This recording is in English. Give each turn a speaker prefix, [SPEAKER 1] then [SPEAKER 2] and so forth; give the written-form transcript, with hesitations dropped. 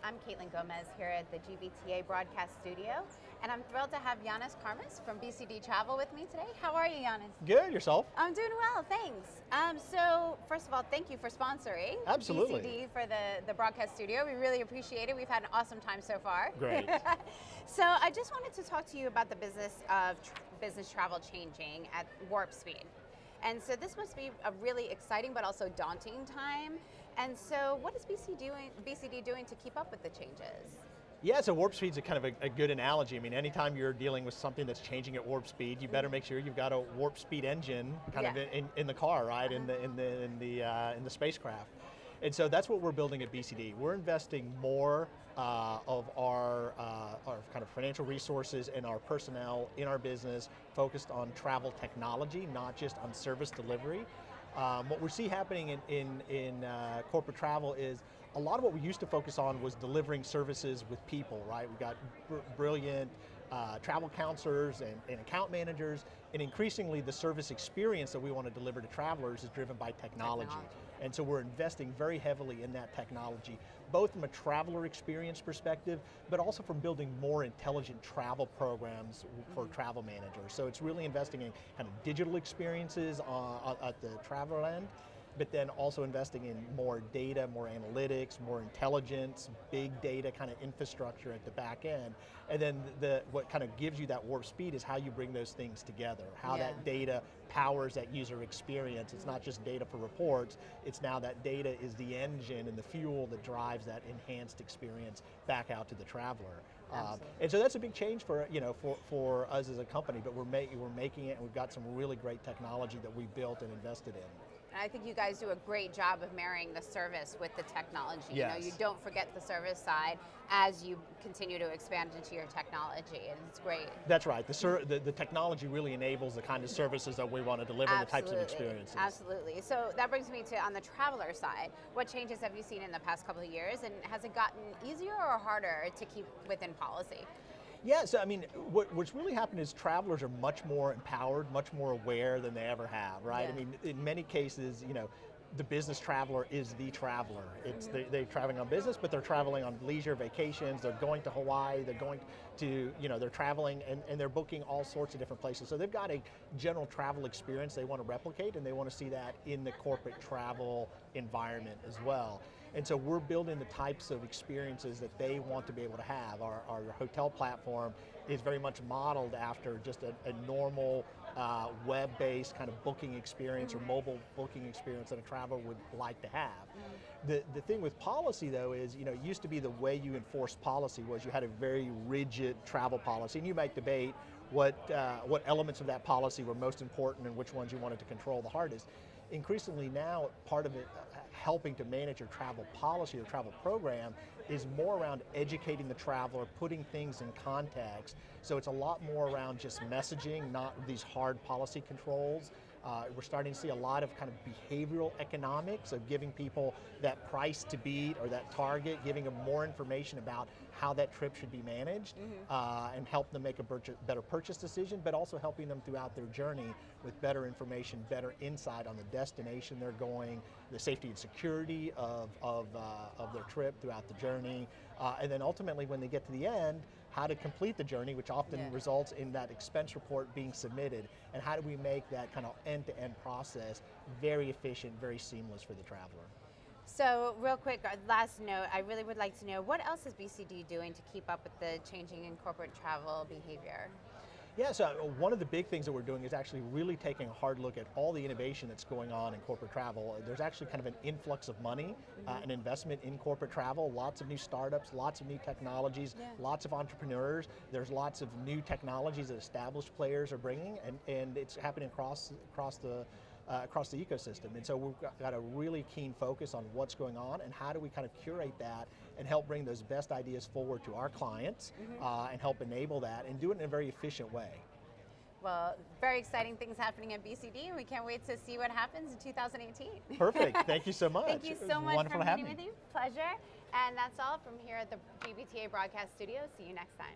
[SPEAKER 1] I'm Caitlin Gomez here at the GBTA broadcast studio, and I'm thrilled to have Yannis Karmis from BCD Travel with me today. How are you, Yannis?
[SPEAKER 2] Good, yourself?
[SPEAKER 1] I'm doing well, thanks. So first of all, thank you for sponsoring
[SPEAKER 2] Absolutely.
[SPEAKER 1] BCD for the broadcast studio. We really appreciate it. We've had an awesome time so far.
[SPEAKER 2] Great.
[SPEAKER 1] So I just wanted to talk to you about the business of business travel changing at warp speed. And so this must be a really exciting but also daunting time. And so what is BCD doing to keep up with the changes?
[SPEAKER 2] Yeah, so warp speed's a kind of a good analogy. I mean, anytime you're dealing with something that's changing at warp speed, you better make sure you've got a warp speed engine kind of in the car, right? In the spacecraft. And so that's what we're building at BCD. We're investing more of our kind of financial resources and our personnel in our business focused on travel technology, not just on service delivery. What we see happening in corporate travel is a lot of what we used to focus on was delivering services with people, right? We've got brilliant travel counselors and account managers, and increasingly the service experience that we want to deliver to travelers is driven by technology. And so we're investing very heavily in that technology, both from a traveler experience perspective, but also from building more intelligent travel programs for travel managers. So it's really investing in kind of digital experiences at the traveler end, but then also investing in more data, more analytics, more intelligence, big data kind of infrastructure at the back end. And then what kind of gives you that warp speed is how you bring those things together, how that data powers that user experience. It's not just data for reports, it's now that data is the engine and the fuel that drives that enhanced experience back out to the traveler. And so that's a big change for for us as a company, but we're making it, and we've got some really great technology that we built and invested in.
[SPEAKER 1] And I think you guys do a great job of marrying the service with the technology.
[SPEAKER 2] Yes.
[SPEAKER 1] You know, you don't forget the service side as you continue to expand into your technology, and it's great.
[SPEAKER 2] That's right. The technology really enables the kind of services that we want to deliver, and the types of experiences.
[SPEAKER 1] Absolutely. So that brings me to on the traveler side. What changes have you seen in the past couple of years, and has it gotten easier or harder to keep within policy?
[SPEAKER 2] Yeah, so I mean, what's really happened is travelers are much more empowered, much more aware than they ever have, right?
[SPEAKER 1] Yeah.
[SPEAKER 2] I mean, in many cases, the business traveler is the traveler. It's they're traveling on business, but they're traveling on leisure, vacations, they're going to Hawaii, they're going to, they're traveling and they're booking all sorts of different places. So they've got a general travel experience they want to replicate, and they want to see that in the corporate travel environment as well. And so we're building the types of experiences that they want to be able to have. Our hotel platform is very much modeled after just a normal web-based kind of booking experience or mobile booking experience that a traveler would like to have. The thing with policy though is, it used to be the way you enforced policy was you had a very rigid travel policy, and you might debate what elements of that policy were most important and which ones you wanted to control the hardest. Increasingly now, part of it helping to manage your travel policy or travel program is more around educating the traveler, putting things in context. So it's a lot more around just messaging, not these hard policy controls. We're starting to see a lot of kind of behavioral economics of giving people that price to beat or that target, giving them more information about how that trip should be managed, and help them make a better purchase decision, but also helping them throughout their journey with better information, better insight on the destination they're going, the safety and security of their trip throughout the journey, and then ultimately when they get to the end, how to complete the journey, which often results in that expense report being submitted, and how do we make that kind of end-to-end process very efficient, very seamless for the traveler.
[SPEAKER 1] So real quick, last note, I really would like to know, what else is BCD doing to keep up with the changing in corporate travel behavior?
[SPEAKER 2] Yeah, so one of the big things that we're doing is actually really taking a hard look at all the innovation that's going on in corporate travel. There's actually kind of an influx of money, an investment in corporate travel, lots of new startups, lots of new technologies, lots of entrepreneurs. There's lots of new technologies that established players are bringing, and it's happening across the ecosystem. And so we've got a really keen focus on what's going on and how do we kind of curate that and help bring those best ideas forward to our clients, and help enable that and do it in a very efficient way.
[SPEAKER 1] Well, very exciting things happening at BCD, and we can't wait to see what happens in 2018.
[SPEAKER 2] Perfect, thank you so much.
[SPEAKER 1] Thank you so much
[SPEAKER 2] wonderful
[SPEAKER 1] for
[SPEAKER 2] to
[SPEAKER 1] meeting with you, pleasure. And that's all from here at the GBTA broadcast studio. See you next time.